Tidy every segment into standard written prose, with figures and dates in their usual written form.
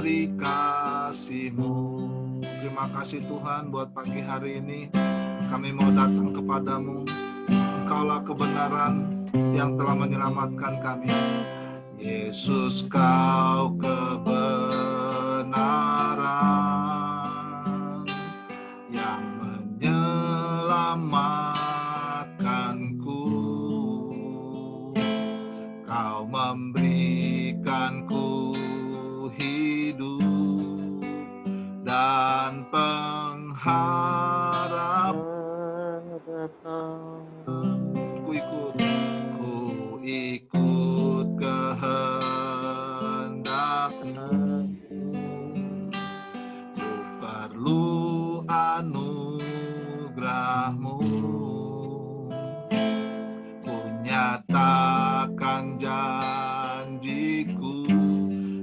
dari kasih-Mu. Terima kasih Tuhan buat pagi hari ini. Kami mau datang kepadamu. Engkaulah kebenaran yang telah menyelamatkan kami. Yesus, Kau kebenaran yang menyelamatkanku. Kau memberikanku hidup dan pengharapan. Ku ikut kehendak-Mu. Ku perlu anugerah-Mu. Ku nyatakan janjiku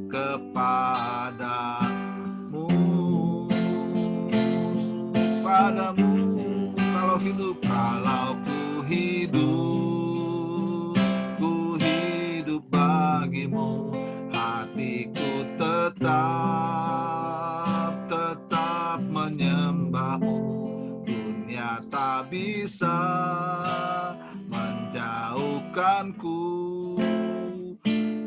kepadamu. Kalau ku hidup bagimu. Hatiku tetap menyembah-Mu. Dunia tak bisa menjauhkanku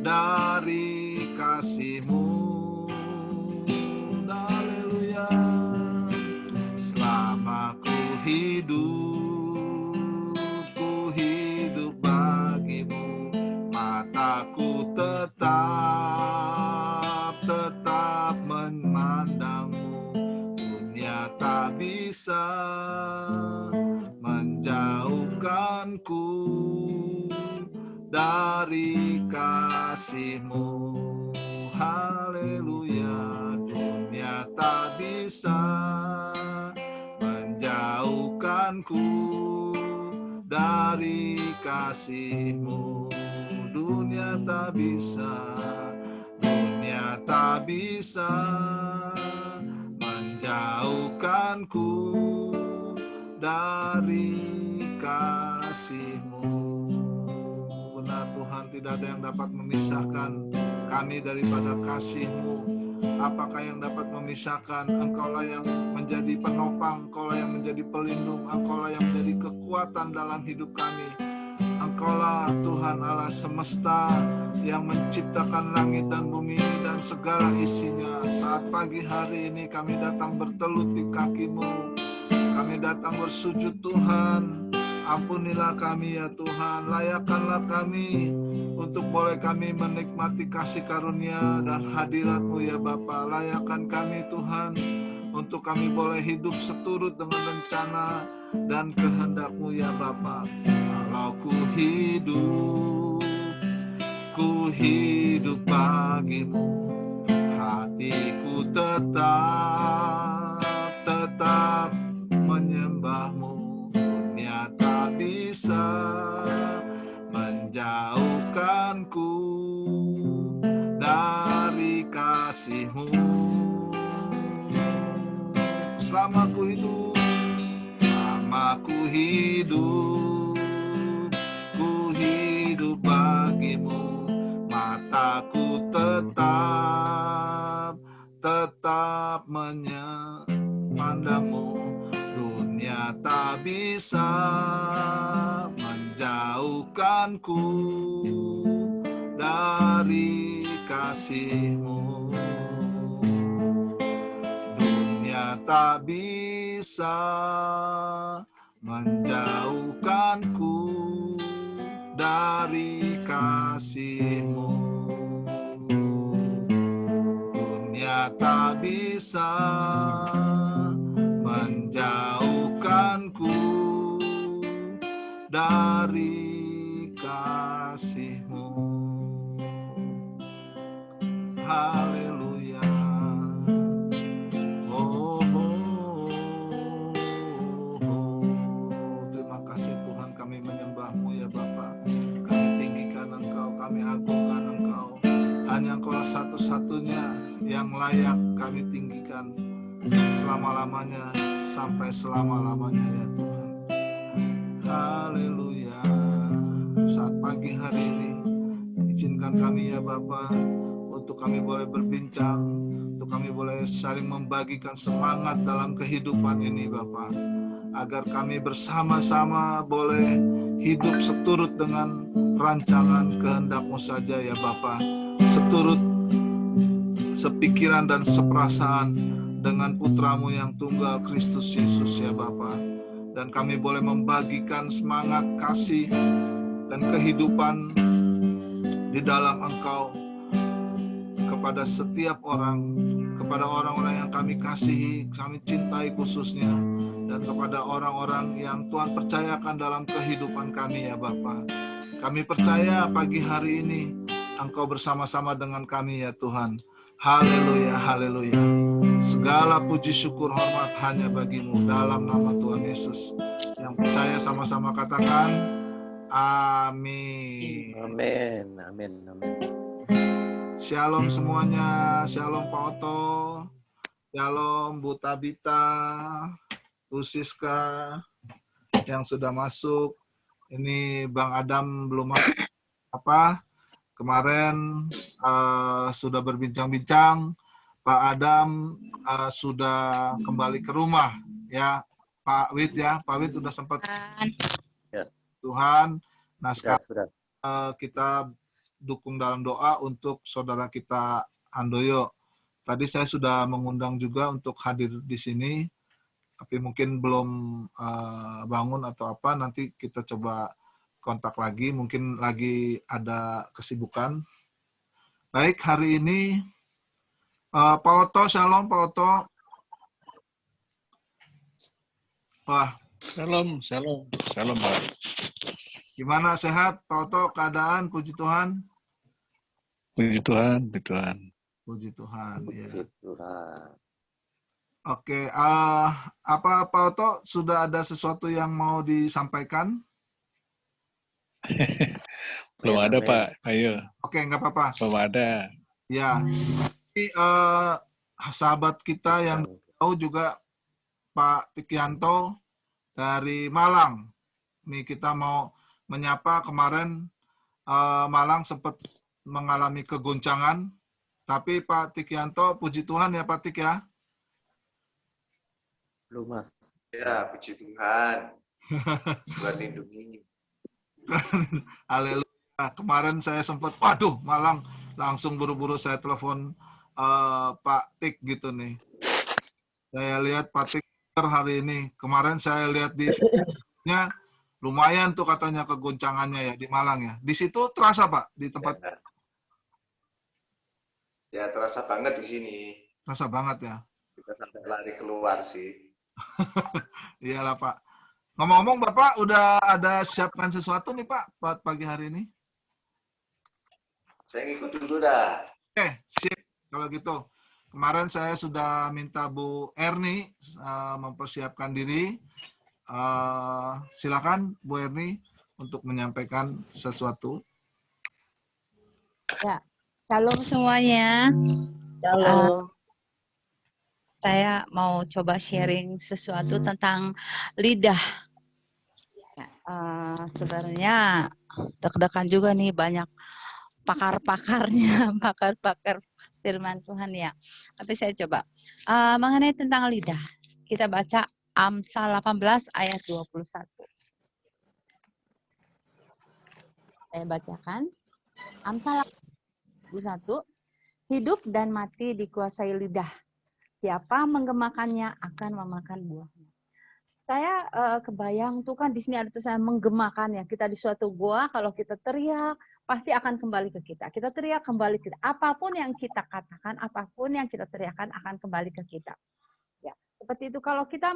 dari kasih-Mu. Haleluya. Selama ku hidup bagimu. Mataku tetap memandang-Mu. Dunia tak bisa menjauhkanku dari kasih-Mu. Haleluya. Dunia tak bisa menjauhkanku dari kasih-Mu. Dunia tak bisa menjauhkanku dari kasih-Mu. Benar Tuhan, tidak ada yang dapat memisahkan kami daripada kasih-Mu. Apakah yang dapat memisahkan? Engkaulah yang menjadi penopang, Engkaulah yang menjadi pelindung, Engkaulah yang menjadi kekuatan dalam hidup kami. Engkaulah Tuhan Allah semesta yang menciptakan langit dan bumi dan segala isinya. Saat pagi hari ini kami datang bertelut di kaki-Mu. Kami datang bersujud Tuhan. Ampunilah kami ya Tuhan. Layakkanlah kami untuk boleh kami menikmati kasih karunia dan hadirat-Mu ya Bapa. Layakkan kami Tuhan untuk kami boleh hidup seturut dengan rencana dan kehendak-Mu ya Bapa. Kalau ku hidup bagimu. Hatiku tetap menyembah-Mu. Dunia tak bisa menjauhkanku dari kasih-Mu. Selama ku hidup bagimu. Mataku tetap memandang-Mu. Dunia tak bisa menjauhkanku dari kasih-Mu. Dunia tak bisa menjauhkanku dari kasih-Mu. Dunia tak bisa menjauhkanku dari kasih-Mu. Haleluya. Terima kasih Tuhan, kami menyembah-Mu ya Bapa. Kami tinggikan Engkau, kami agungkan Engkau. Hanya Engkau satu-satunya yang layak kami tinggikan selama-lamanya sampai selama-lamanya ya Tuhan. Haleluya. Saat pagi hari ini izinkan kami ya Bapa untuk kami boleh berbincang, untuk kami boleh saling membagikan semangat dalam kehidupan ini Bapa, agar kami bersama-sama boleh hidup seturut dengan rancangan kehendak-Mu saja ya Bapa, seturut sepikiran dan seperasaan dengan Putra-Mu yang tunggal Kristus Yesus ya Bapa. Dan kami boleh membagikan semangat, kasih, dan kehidupan di dalam Engkau kepada setiap orang, kepada orang-orang yang kami kasihi, kami cintai khususnya, dan kepada orang-orang yang Tuhan percayakan dalam kehidupan kami ya Bapa. Kami percaya pagi hari ini Engkau bersama-sama dengan kami ya Tuhan. Haleluya, haleluya. Segala puji syukur hormat hanya bagi-Mu dalam nama Tuhan Yesus. Yang percaya sama-sama katakan amin. Amin, amin, amin. Shalom semuanya, shalom Pak Oto, shalom Bu Tabita, Bu Siska yang sudah masuk. Ini Bang Adam belum masuk apa? Kemarin sudah berbincang-bincang, Pak Adam sudah kembali ke rumah ya, Pak Wid ya, Pak Wid sudah sempat Ya. Tuhan. Nah sekarang Sudah. kita dukung dalam doa untuk saudara kita Handoyo. Tadi saya sudah mengundang juga untuk hadir di sini, tapi mungkin belum bangun atau apa. Nanti kita coba kontak lagi, mungkin lagi ada kesibukan. Baik, hari ini Pak Oto, shalom Pak Oto. Wah, Shalom, shalom, shalom Pak. gimana, sehat Pak Oto, keadaan? Puji Tuhan. Puji Tuhan, puji Tuhan. Puji Tuhan. Ya. Puji Tuhan. Oke, apa Pak Oto sudah ada sesuatu yang mau disampaikan? Belum ada Pak, ayo. Oke, nggak apa-apa. Belum ada. Ya, ini sahabat kita yang tahu juga Pak Tikianto dari Malang. Nih kita mau menyapa, kemarin Malang sempat mengalami kegoncangan, tapi Pak Tikianto, puji Tuhan ya Pak Tik ya. Belum Mas. Ya, puji Tuhan. Tuhan lindungi. Haleluya. Kemarin saya sempat, waduh, Malang, langsung buru-buru saya telepon Pak Tik gitu nih. Saya lihat Pak Tik hari ini. Kemarin saya lihat di videonya, lumayan tuh katanya kegoncangannya ya di Malang ya. Di situ terasa Pak, di tempat. Ya, terasa banget di sini. Terasa banget ya. Kita sampai lari keluar sih. Iyalah Pak. Ngomong-ngomong Bapak udah ada siapkan sesuatu nih Pak buat pagi hari ini? Saya ngikut dulu dah. Oke, sip. Kalau gitu. Kemarin saya sudah minta Bu Erni mempersiapkan diri. Silakan Bu Erni untuk menyampaikan sesuatu. Ya, shalom semuanya. Shalom. Saya mau coba sharing sesuatu tentang lidah. Sebenarnya deg-degan juga nih, banyak pakar-pakarnya, pakar-pakar firman Tuhan ya. Tapi saya coba mengenai tentang lidah. Kita baca Amsal 18 ayat 21. Saya bacakan. Amsal 21. Hidup dan mati dikuasai lidah. Siapa menggemakannya akan memakan buahnya. Saya kebayang tuh kan di sini ada tulisan menggemakan ya. Kita di suatu gua, kalau kita teriak pasti akan kembali ke kita. Kita teriak kembali ke kita. Apapun yang kita katakan, apapun yang kita teriakkan akan kembali ke kita. Ya, seperti itu. Kalau kita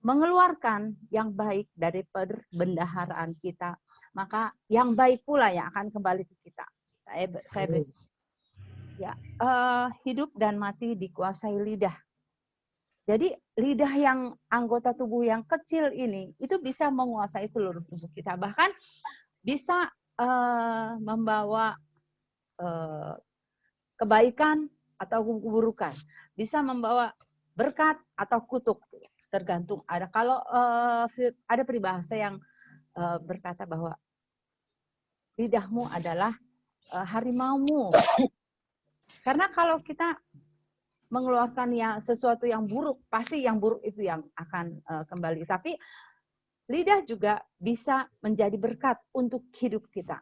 mengeluarkan yang baik dari perbendaharaan kita, maka yang baik pula yang akan kembali ke kita. Saya ya, hidup dan mati dikuasai lidah. Jadi lidah yang anggota tubuh yang kecil ini itu bisa menguasai seluruh tubuh kita, bahkan bisa membawa kebaikan atau keburukan, bisa membawa berkat atau kutuk, tergantung. Ada kalau ada peribahasa yang berkata bahwa lidahmu adalah harimaumu. Karena kalau kita mengeluarkan sesuatu yang buruk, pasti yang buruk itu yang akan kembali. Tapi lidah juga bisa menjadi berkat untuk hidup kita.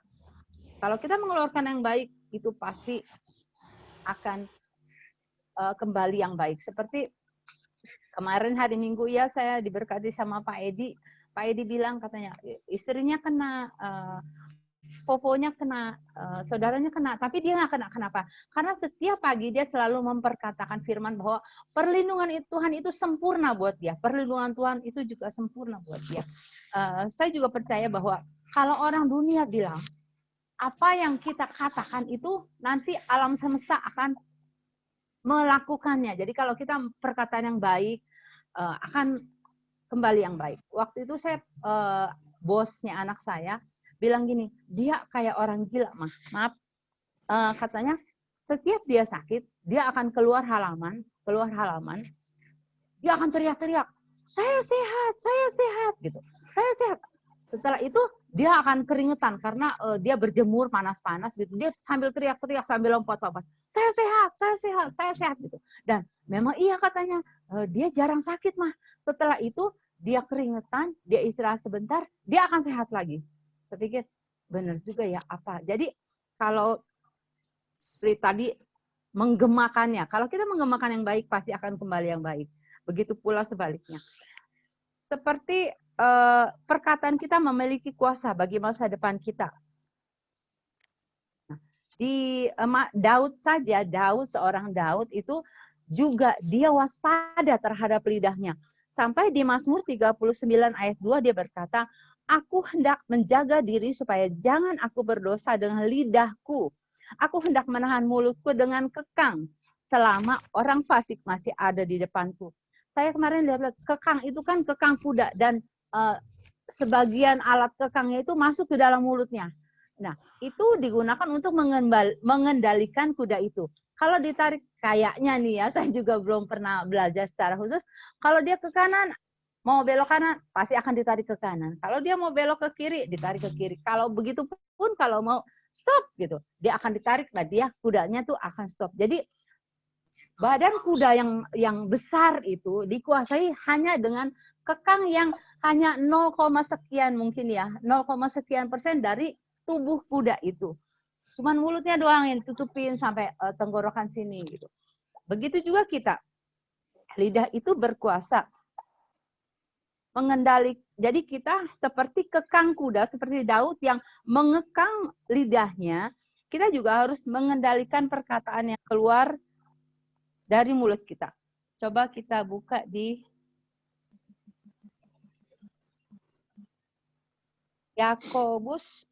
Kalau kita mengeluarkan yang baik, itu pasti akan kembali yang baik. Seperti kemarin hari Minggu ya, saya diberkati sama Pak Edi. Pak Edi bilang katanya istrinya kena, poponya kena, saudaranya kena, tapi dia nggak kena. Kenapa? Karena setiap pagi dia selalu memperkatakan firman bahwa perlindungan Tuhan itu sempurna buat dia. Perlindungan Tuhan itu juga sempurna buat dia. Saya juga percaya bahwa kalau orang dunia bilang, apa yang kita katakan itu nanti alam semesta akan melakukannya. Jadi kalau kita perkataan yang baik, akan kembali yang baik. Waktu itu saya, bosnya anak saya, bilang gini, dia kayak orang gila, maaf, katanya setiap dia sakit, dia akan keluar halaman, dia akan teriak-teriak, saya sehat, gitu, saya sehat. Setelah itu dia akan keringetan karena dia berjemur panas-panas gitu, dia sambil teriak-teriak, sambil lompat-lompat, saya sehat gitu. Dan memang iya katanya, dia jarang sakit Setelah itu dia keringetan, dia istirahat sebentar, dia akan sehat lagi. Saya pikir benar juga ya apa. Jadi kalau tadi menggemakannya, kalau kita menggemakan yang baik pasti akan kembali yang baik. Begitu pula sebaliknya. Seperti perkataan kita memiliki kuasa bagi masa depan kita. Di Daud saja, seorang Daud itu juga dia waspada terhadap lidahnya. Sampai di Mazmur 39 ayat 2 dia berkata, aku hendak menjaga diri supaya jangan aku berdosa dengan lidahku. Aku hendak menahan mulutku dengan kekang selama orang fasik masih ada di depanku. Saya kemarin lihat kekang itu kan kekang kuda dan sebagian alat kekangnya itu masuk ke dalam mulutnya. Nah, itu digunakan untuk mengendalikan kuda itu. Kalau ditarik kayaknya nih ya, saya juga belum pernah belajar secara khusus. Kalau dia ke kanan, mau belok kanan, pasti akan ditarik ke kanan. Kalau dia mau belok ke kiri, ditarik ke kiri. Kalau begitu pun kalau mau stop gitu, dia akan ditarik, nah dia kudanya tuh akan stop. Jadi badan kuda yang besar itu dikuasai hanya dengan kekang yang hanya 0, sekian mungkin ya, 0, sekian % dari tubuh kuda itu. Cuman mulutnya doang yang ditutupin sampai tenggorokan sini gitu. Begitu juga kita. Lidah itu berkuasa mengendali. Jadi kita seperti kekang kuda, seperti Daud yang mengekang lidahnya, kita juga harus mengendalikan perkataan yang keluar dari mulut kita. Coba kita buka di Yakobus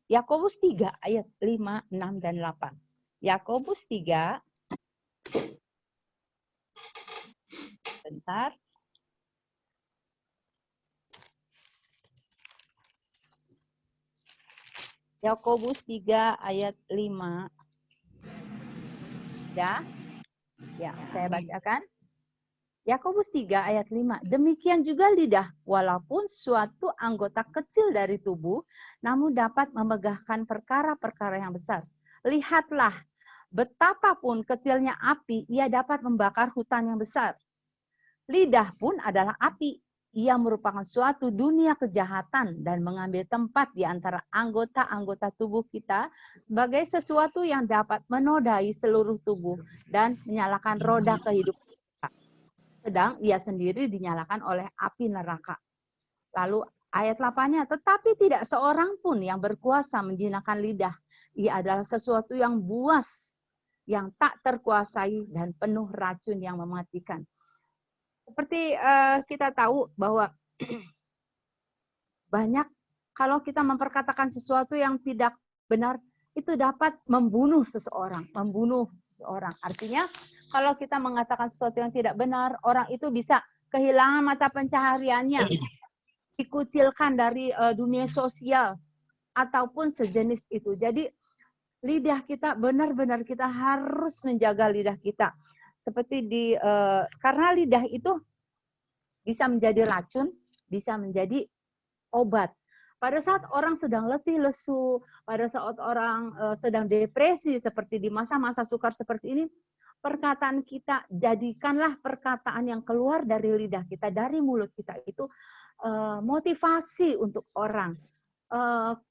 3 ayat 5, 6 dan 8. Yakobus 3. Bentar. Yakobus 3 ayat 5. Ya, saya bacakan. Yakobus 3 ayat 5. Demikian juga lidah, walaupun suatu anggota kecil dari tubuh, namun dapat memegahkan perkara-perkara yang besar. Lihatlah, betapapun kecilnya api, ia dapat membakar hutan yang besar. Lidah pun adalah api. Ia merupakan suatu dunia kejahatan dan mengambil tempat di antara anggota-anggota tubuh kita sebagai sesuatu yang dapat menodai seluruh tubuh dan menyalakan roda kehidupan. Sedang ia sendiri dinyalakan oleh api neraka. Lalu ayat 8-nya, tetapi tidak seorang pun yang berkuasa menjinakkan lidah. Ia adalah sesuatu yang buas, yang tak terkuasai dan penuh racun yang mematikan. Seperti kita tahu bahwa banyak kalau kita memperkatakan sesuatu yang tidak benar, itu dapat membunuh seseorang. Artinya, kalau kita mengatakan sesuatu yang tidak benar, orang itu bisa kehilangan mata pencahariannya, dikucilkan dari dunia sosial, ataupun sejenis itu. Jadi, lidah kita, benar-benar kita harus menjaga lidah kita. Seperti karena lidah itu bisa menjadi racun, bisa menjadi obat. Pada saat orang sedang letih lesu, pada saat orang sedang depresi seperti di masa-masa sukar seperti ini, perkataan kita, jadikanlah perkataan yang keluar dari lidah kita, dari mulut kita itu motivasi untuk orang,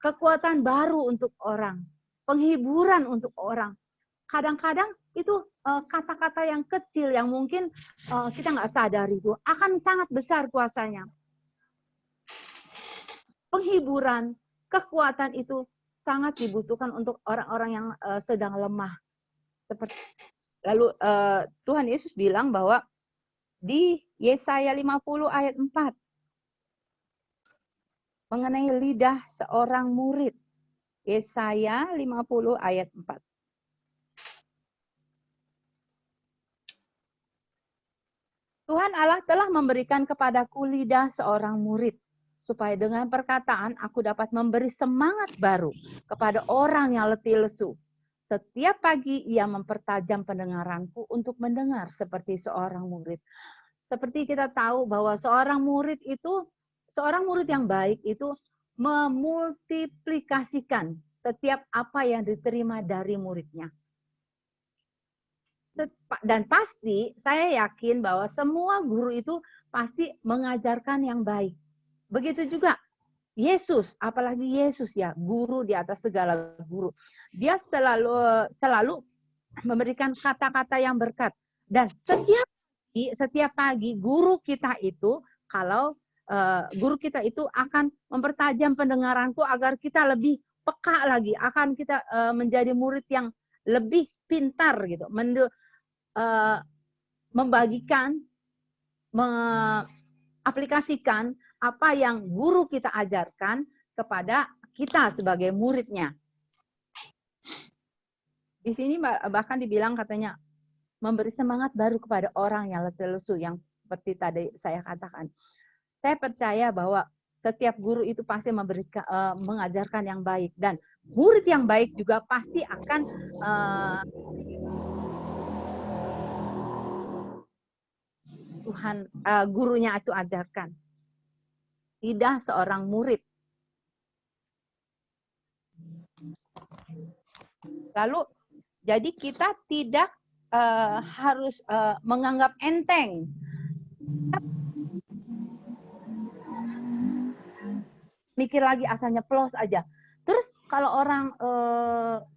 kekuatan baru untuk orang, penghiburan untuk orang. Kadang-kadang itu kata-kata yang kecil yang mungkin kita nggak sadari itu akan sangat besar kuasanya. Penghiburan, kekuatan itu sangat dibutuhkan untuk orang-orang yang sedang lemah. Lalu Tuhan Yesus bilang bahwa di Yesaya 50 ayat 4 mengenai lidah seorang murid. Yesaya 50 ayat 4. Tuhan Allah telah memberikan kepadaku lidah seorang murid, supaya dengan perkataan aku dapat memberi semangat baru kepada orang yang letih lesu. Setiap pagi ia mempertajam pendengaranku untuk mendengar seperti seorang murid. Seperti kita tahu bahwa seorang murid yang baik itu memultiplikasikan setiap apa yang diterima dari muridnya. Dan pasti saya yakin bahwa semua guru itu pasti mengajarkan yang baik. Begitu juga Yesus, apalagi Yesus ya, guru di atas segala guru. Dia selalu memberikan kata-kata yang berkat. Dan setiap pagi guru kita itu, kalau guru kita itu akan mempertajam pendengaranku agar kita lebih peka lagi, akan kita menjadi murid yang lebih pintar gitu, membagikan, mengaplikasikan apa yang guru kita ajarkan kepada kita sebagai muridnya. Di sini bahkan dibilang katanya memberi semangat baru kepada orang yang letih lesu, yang seperti tadi saya katakan. Saya percaya bahwa setiap guru itu pasti mengajarkan yang baik, dan murid yang baik juga pasti akan gurunya itu ajarkan. Lidah seorang murid. Lalu, jadi kita tidak harus menganggap enteng. Mikir lagi asalnya plus aja. Terus kalau orang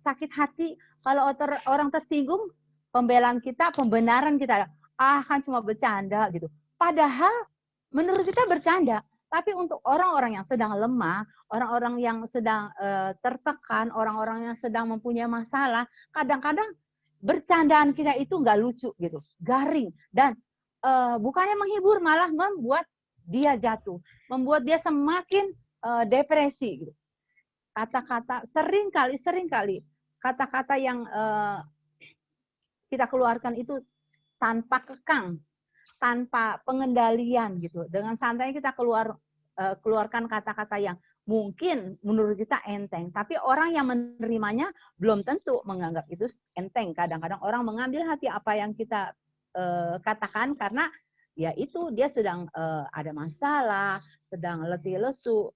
sakit hati, kalau orang tersinggung, pembelaan kita, pembenaran kita, kan cuma bercanda gitu. Padahal menurut kita bercanda. Tapi untuk orang-orang yang sedang lemah, orang-orang yang sedang tertekan, orang-orang yang sedang mempunyai masalah, kadang-kadang bercandaan kita itu nggak lucu gitu, garing, dan bukannya menghibur, malah membuat dia jatuh, membuat dia semakin depresi gitu. Kata-kata seringkali kata-kata yang kita keluarkan itu tanpa kekang, tanpa pengendalian gitu. Dengan santai kita keluarkan kata-kata yang mungkin menurut kita enteng, tapi orang yang menerimanya belum tentu menganggap itu enteng. Kadang-kadang orang mengambil hati apa yang kita katakan karena ya itu dia sedang ada masalah, sedang letih lesu.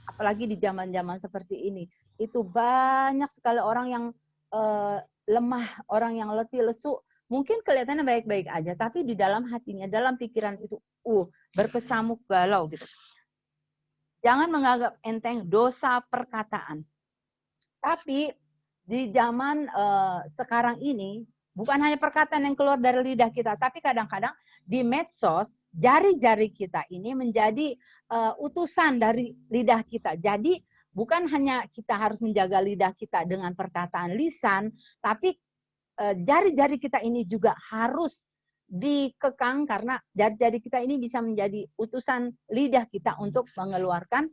Apalagi di zaman-zaman seperti ini, itu banyak sekali orang yang lemah, orang yang letih lesu. Mungkin kelihatannya baik-baik aja, tapi di dalam hatinya, dalam pikiran itu, berkecamuk galau gitu. Jangan menganggap enteng dosa perkataan. Tapi di zaman sekarang ini, bukan hanya perkataan yang keluar dari lidah kita, tapi kadang-kadang di medsos, jari-jari kita ini menjadi utusan dari lidah kita. Jadi bukan hanya kita harus menjaga lidah kita dengan perkataan lisan, tapi jari-jari kita ini juga harus dikekang karena jari-jari kita ini bisa menjadi utusan lidah kita untuk mengeluarkan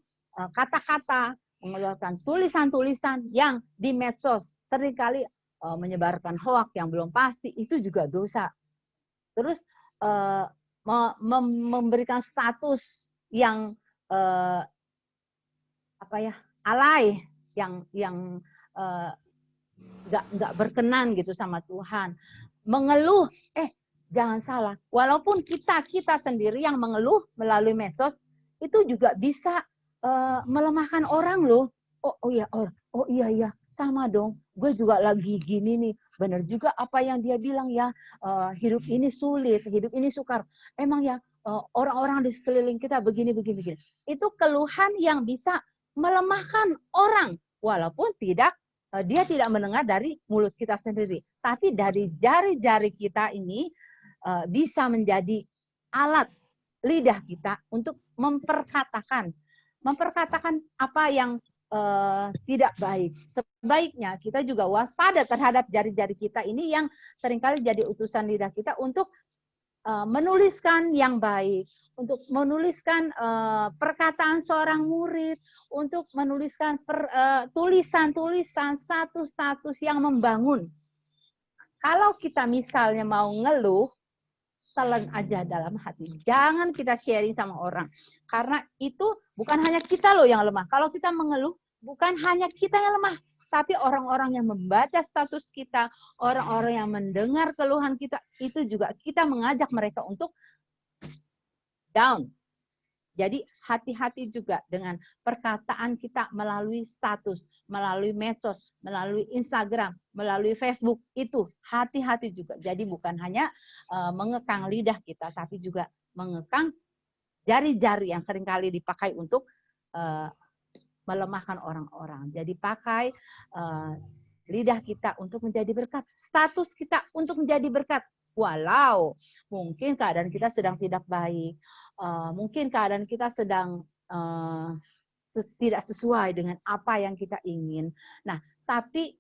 kata-kata, mengeluarkan tulisan-tulisan yang di medsos seringkali menyebarkan hoak yang belum pasti, itu juga dosa. Terus memberikan status yang alay, yang nggak berkenan gitu sama Tuhan. Mengeluh, jangan salah. Walaupun kita sendiri yang mengeluh melalui medsos, itu juga bisa melemahkan orang loh. Oh iya, sama dong. Gue juga lagi gini nih. Benar juga apa yang dia bilang ya. Hidup ini sulit, hidup ini sukar. Emang ya orang-orang di sekeliling kita begini. Itu keluhan yang bisa melemahkan orang, walaupun dia tidak mendengar dari mulut kita sendiri, tapi dari jari-jari kita ini bisa menjadi alat lidah kita untuk memperkatakan apa yang tidak baik. Sebaiknya kita juga waspada terhadap jari-jari kita ini yang seringkali jadi utusan lidah kita untuk menuliskan yang baik, untuk menuliskan perkataan seorang murid, untuk menuliskan tulisan-tulisan, status-status yang membangun. Kalau kita misalnya mau ngeluh, telan aja dalam hati. Jangan kita sharing sama orang. Karena itu bukan hanya kita loh yang lemah. Kalau kita mengeluh, bukan hanya kita yang lemah, tapi orang-orang yang membaca status kita, orang-orang yang mendengar keluhan kita, itu juga kita mengajak mereka untuk down. Jadi hati-hati juga dengan perkataan kita melalui status, melalui medsos, melalui Instagram, melalui Facebook. Itu hati-hati juga. Jadi bukan hanya mengekang lidah kita, tapi juga mengekang jari-jari yang seringkali dipakai untuk melemahkan orang-orang. Jadi pakai lidah kita untuk menjadi berkat. Status kita untuk menjadi berkat. Walau mungkin keadaan kita sedang tidak baik. Mungkin keadaan kita sedang tidak sesuai dengan apa yang kita ingin. Nah, tapi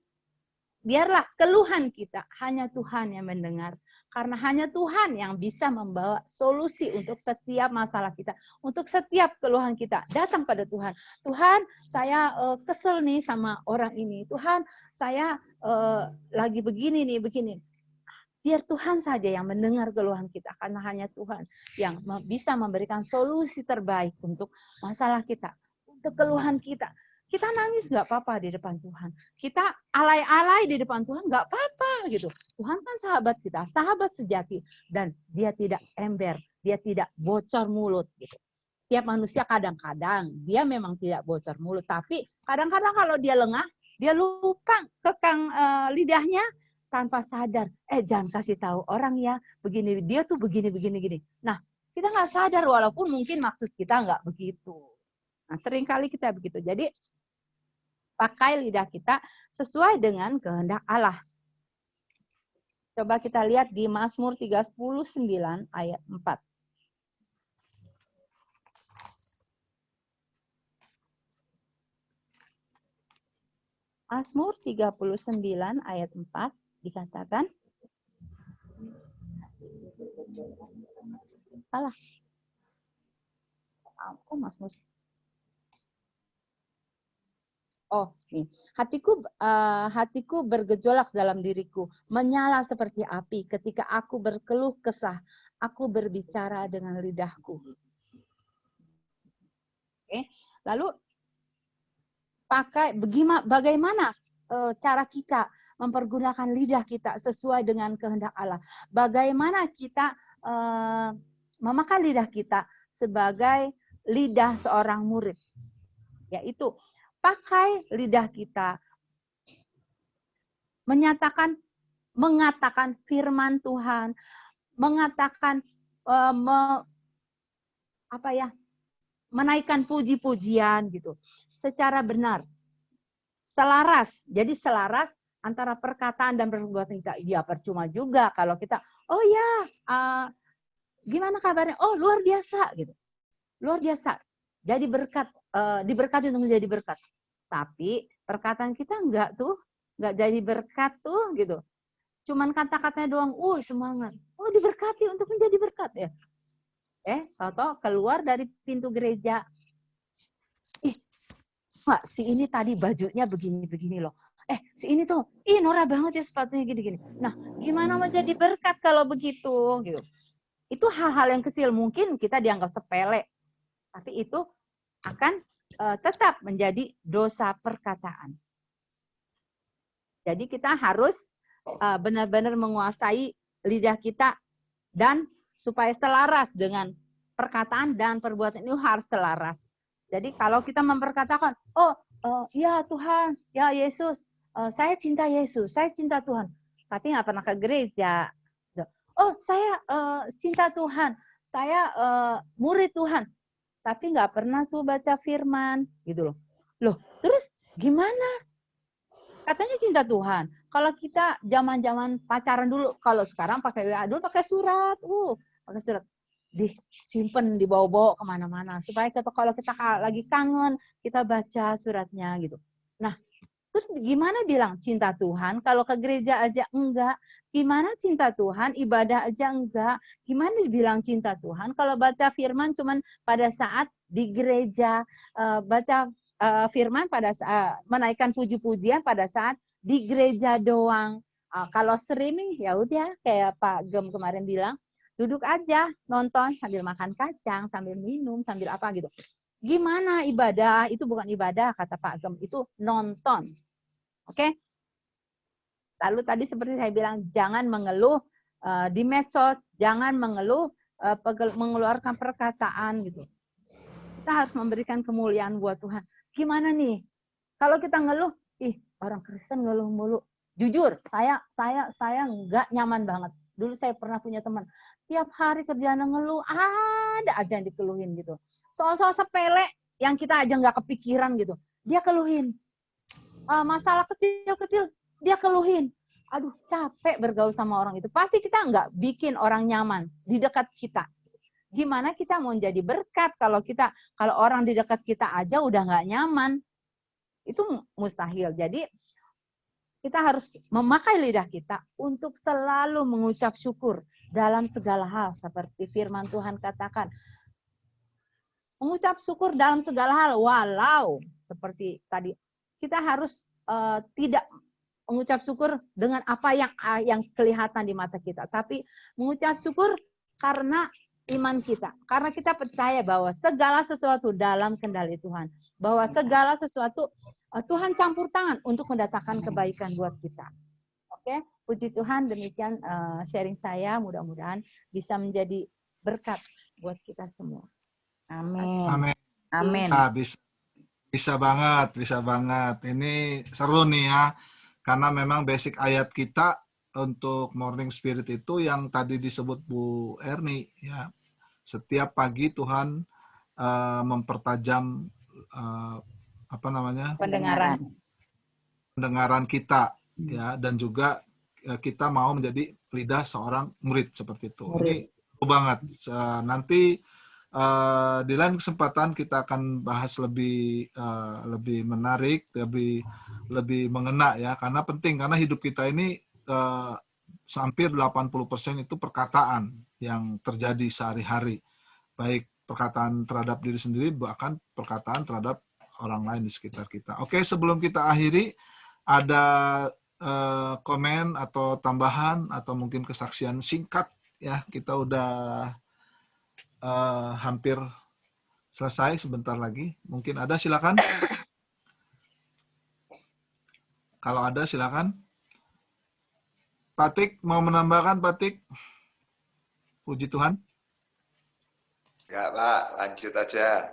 biarlah keluhan kita hanya Tuhan yang mendengar. Karena hanya Tuhan yang bisa membawa solusi untuk setiap masalah kita. Untuk setiap keluhan kita. Datang pada Tuhan. Tuhan, saya kesel nih sama orang ini. Tuhan, saya lagi begini. Biar Tuhan saja yang mendengar keluhan kita. Karena hanya Tuhan yang bisa memberikan solusi terbaik untuk masalah kita. Untuk keluhan kita. Kita nangis nggak apa-apa di depan Tuhan. Kita alay-alay di depan Tuhan nggak apa-apa gitu. Tuhan kan sahabat kita, sahabat sejati. Dan dia tidak ember, dia tidak bocor mulut gitu. Setiap manusia kadang-kadang dia memang tidak bocor mulut. Tapi kadang-kadang kalau dia lengah, dia lupa kekang lidahnya, tanpa sadar, jangan kasih tahu orang ya, begini, dia tuh begini. Nah, kita nggak sadar walaupun mungkin maksud kita nggak begitu. Nah, seringkali kita begitu. Jadi, pakai lidah kita sesuai dengan kehendak Allah. Coba kita lihat di Mazmur 39 ayat 4. Mazmur 39 ayat 4. Dikatakan salah. Aku Mazmur. Nih. Hatiku bergejolak dalam diriku, menyala seperti api ketika aku berkeluh kesah, aku berbicara dengan lidahku. Oke. Lalu bagaimana cara kita mempergunakan lidah kita sesuai dengan kehendak Allah. Bagaimana kita memakai lidah kita sebagai lidah seorang murid. Yaitu pakai lidah kita mengatakan firman Tuhan, mengatakan menaikkan puji-pujian gitu secara benar. Selaras. Jadi selaras antara perkataan dan perbuatan kita. Ya percuma juga kalau kita, gimana kabarnya? Oh luar biasa gitu. Luar biasa. Jadi berkat, diberkati untuk menjadi berkat. Tapi perkataan kita enggak jadi berkat tuh gitu. Cuman kata-katanya doang, semangat. Oh diberkati untuk menjadi berkat ya. Tahu keluar dari pintu gereja. Si ini tadi bajunya begini loh. Si ini tuh, norak banget ya sepatunya gini-gini. Nah, gimana mau jadi berkat kalau begitu? Gitu. Itu hal-hal yang kecil, mungkin kita dianggap sepele. Tapi itu akan tetap menjadi dosa perkataan. Jadi kita harus benar-benar menguasai lidah kita dan supaya selaras dengan perkataan dan perbuatan itu harus selaras. Jadi kalau kita memperkatakan, oh ya Tuhan, ya Yesus, saya cinta Yesus, saya cinta Tuhan, tapi nggak pernah ke gereja. Oh saya cinta Tuhan, saya murid Tuhan, tapi nggak pernah tuh baca firman, gitu loh. Loh, terus gimana? Katanya cinta Tuhan. Kalau kita zaman-zaman pacaran dulu, kalau sekarang pakai WA dulu pakai surat, pakai surat disimpan, dibawa-bawa kemana-mana supaya kalau kita lagi kangen kita baca suratnya gitu. Nah, terus gimana bilang cinta Tuhan kalau ke gereja aja enggak? Gimana cinta Tuhan ibadah aja enggak? Gimana dibilang cinta Tuhan kalau baca firman cuman pada saat di gereja, baca firman pada saat menaikkan puji-pujian pada saat di gereja doang. Kalau streaming ya udah kayak Pak Gem kemarin bilang, duduk aja nonton sambil makan kacang, sambil minum, sambil apa gitu. Gimana ibadah? Itu bukan ibadah kata Pak Gem, itu nonton. Oke? Lalu tadi seperti saya bilang, jangan mengeluh di medsos, jangan mengeluh mengeluarkan perkataan gitu. Kita harus memberikan kemuliaan buat Tuhan. Gimana nih? Kalau kita ngeluh, orang Kristen ngeluh mulu. Jujur, saya nggak nyaman banget. Dulu saya pernah punya teman, tiap hari kerjaan ngeluh, ada aja yang dikeluhin gitu. Soal-soal sepele yang kita aja nggak kepikiran gitu, dia keluhin. Masalah kecil-kecil, dia keluhin. Aduh, capek bergaul sama orang itu. Pasti kita nggak bikin orang nyaman di dekat kita. Gimana kita mau jadi berkat kalau orang di dekat kita aja udah nggak nyaman? Itu mustahil. Jadi kita harus memakai lidah kita untuk selalu mengucap syukur dalam segala hal. Seperti firman Tuhan katakan. Mengucap syukur dalam segala hal. Walau seperti tadi. Kita harus tidak mengucap syukur dengan apa yang kelihatan di mata kita. Tapi mengucap syukur karena iman kita. Karena kita percaya bahwa segala sesuatu dalam kendali Tuhan. Bahwa segala sesuatu Tuhan campur tangan untuk mendatangkan kebaikan buat kita. Oke, puji Tuhan, demikian sharing saya. Mudah-mudahan bisa menjadi berkat buat kita semua. Amin. Amin. Amin. Nah, bisa banget, bisa banget. Ini seru nih ya, karena memang basic ayat kita untuk morning spirit itu yang tadi disebut Bu Erni ya. Setiap pagi Tuhan mempertajam pendengaran kita ya, dan juga kita mau menjadi lidah seorang murid seperti itu. Ini seru banget. Nanti di lain kesempatan kita akan bahas lebih menarik, lebih mengena ya, karena penting, karena hidup kita ini hampir 80% itu perkataan yang terjadi sehari-hari, baik perkataan terhadap diri sendiri, bahkan perkataan terhadap orang lain di sekitar kita. Oke, sebelum kita akhiri, ada komen atau tambahan atau mungkin kesaksian singkat ya, kita udah hampir selesai, sebentar lagi. Mungkin ada, silakan. Kalau ada, silakan. Patik, mau menambahkan, Patik? Puji Tuhan. Ya Pak, lanjut aja.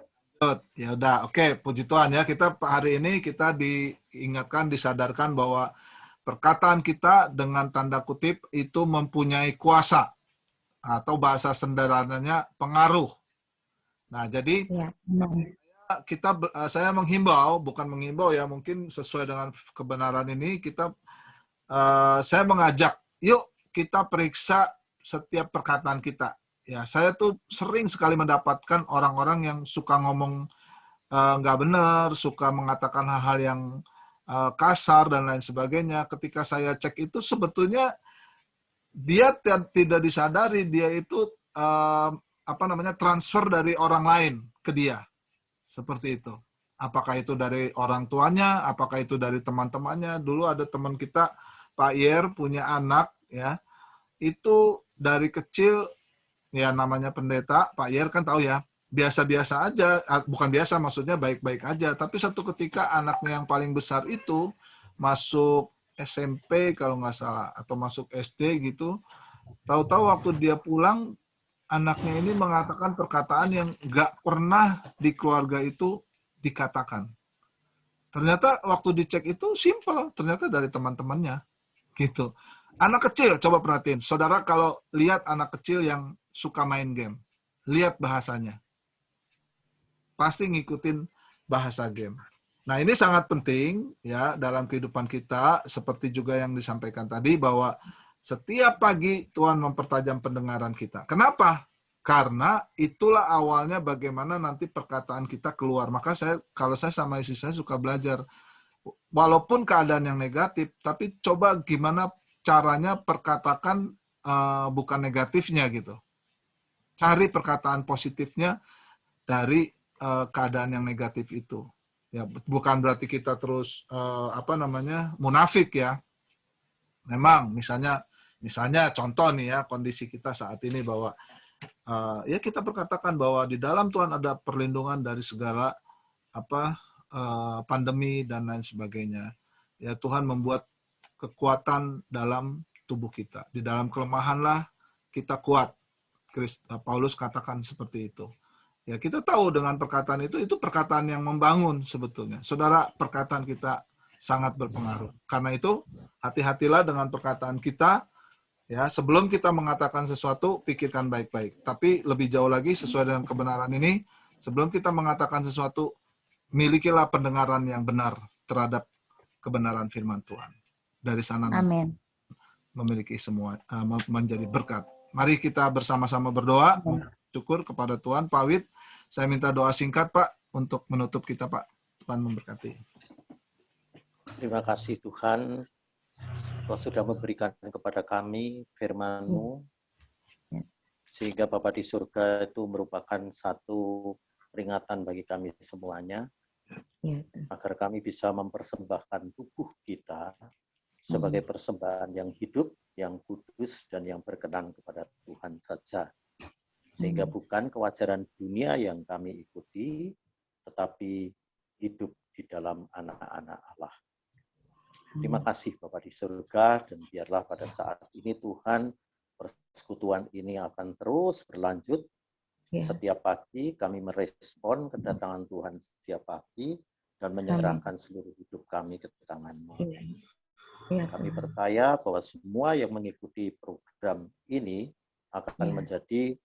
Ya udah, oke, puji Tuhan ya. Kita hari ini kita diingatkan, disadarkan bahwa perkataan kita dengan tanda kutip itu mempunyai kuasa, atau bahasa sederhananya pengaruh. Nah, jadi saya menghimbau, bukan menghimbau ya, mungkin sesuai dengan kebenaran ini, saya mengajak, yuk kita periksa setiap perkataan kita. Ya, saya tuh sering sekali mendapatkan orang-orang yang suka ngomong nggak benar, suka mengatakan hal-hal yang kasar dan lain sebagainya. Ketika saya cek itu sebetulnya dia tidak disadari dia itu transfer dari orang lain ke dia, seperti itu. Apakah itu dari orang tuanya, apakah itu dari teman-temannya. Dulu ada teman kita, Pak Yer, punya anak ya, itu dari kecil ya, namanya pendeta, Pak Yer kan tahu ya, biasa-biasa aja, bukan biasa maksudnya baik-baik aja, tapi satu ketika anaknya yang paling besar itu masuk SMP kalau nggak salah, atau masuk SD gitu, tahu-tahu waktu dia pulang, anaknya ini mengatakan perkataan yang nggak pernah di keluarga itu dikatakan. Ternyata waktu dicek itu simple, ternyata dari teman-temannya gitu. Anak kecil, coba perhatiin. Saudara kalau lihat anak kecil yang suka main game, lihat bahasanya. Pasti ngikutin bahasa game. Nah, ini sangat penting ya dalam kehidupan kita, seperti juga yang disampaikan tadi bahwa setiap pagi Tuhan mempertajam pendengaran kita. Kenapa? Karena itulah awalnya bagaimana nanti perkataan kita keluar. Maka kalau saya sama istri saya suka belajar, walaupun keadaan yang negatif, tapi coba gimana caranya perkatakan bukan negatifnya gitu. Cari perkataan positifnya dari keadaan yang negatif itu. Ya, bukan berarti kita terus munafik ya. Memang misalnya contoh nih ya, kondisi kita saat ini bahwa ya kita berkatakan bahwa di dalam Tuhan ada perlindungan dari segala pandemi dan lain sebagainya. Ya, Tuhan membuat kekuatan dalam tubuh kita. Di dalam kelemahanlah kita kuat. Paulus katakan seperti itu. Ya, kita tahu dengan perkataan itu perkataan yang membangun sebetulnya. Saudara, perkataan kita sangat berpengaruh. Karena itu, hati-hatilah dengan perkataan kita. Ya, sebelum kita mengatakan sesuatu, pikirkan baik-baik. Tapi lebih jauh lagi, sesuai dengan kebenaran ini, sebelum kita mengatakan sesuatu, milikilah pendengaran yang benar terhadap kebenaran firman Tuhan. Dari sana Amin. memiliki semua, menjadi berkat. Mari kita bersama-sama berdoa. Syukur kepada Tuhan. Pak Wid, saya minta doa singkat Pak untuk menutup kita Pak. Tuhan memberkati. Terima kasih Tuhan, Kau sudah memberikan kepada kami firman-Mu, sehingga Bapa di surga itu merupakan satu peringatan bagi kami semuanya, agar kami bisa mempersembahkan tubuh kita sebagai persembahan yang hidup, yang kudus, dan yang berkenan kepada Tuhan saja. Sehingga bukan kewajaran dunia yang kami ikuti, tetapi hidup di dalam anak-anak Allah. Terima kasih Bapa di surga, dan biarlah pada saat ini Tuhan, persekutuan ini akan terus berlanjut. Setiap pagi kami merespon kedatangan Tuhan setiap pagi, dan menyerahkan seluruh hidup kami ke tangan-Mu. Kami percaya bahwa semua yang mengikuti program ini akan menjadi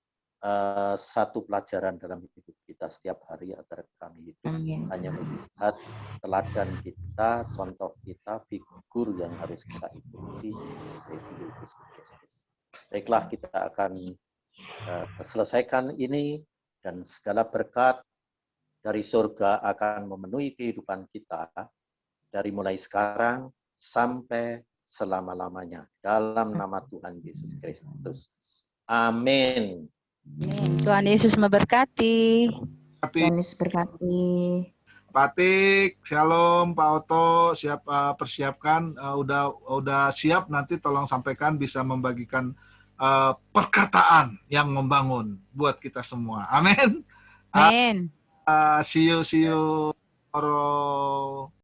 satu pelajaran dalam hidup kita setiap hari, agar kami hidup hanya melihat teladan kita, contoh kita, figur yang harus kita ikuti yaitu Yesus Kristus. Baiklah, kita akan selesaikan ini, dan segala berkat dari surga akan memenuhi kehidupan kita dari mulai sekarang sampai selama-lamanya. Dalam nama Tuhan Yesus Kristus. Amin. Tuhan Yesus memberkati. Tuhan Yesus berkati. Pak Tik, Shalom, Pak Oto, siap persiapkan, udah siap, nanti tolong sampaikan bisa membagikan perkataan yang membangun buat kita semua. Amin. Amin. See you tomorrow.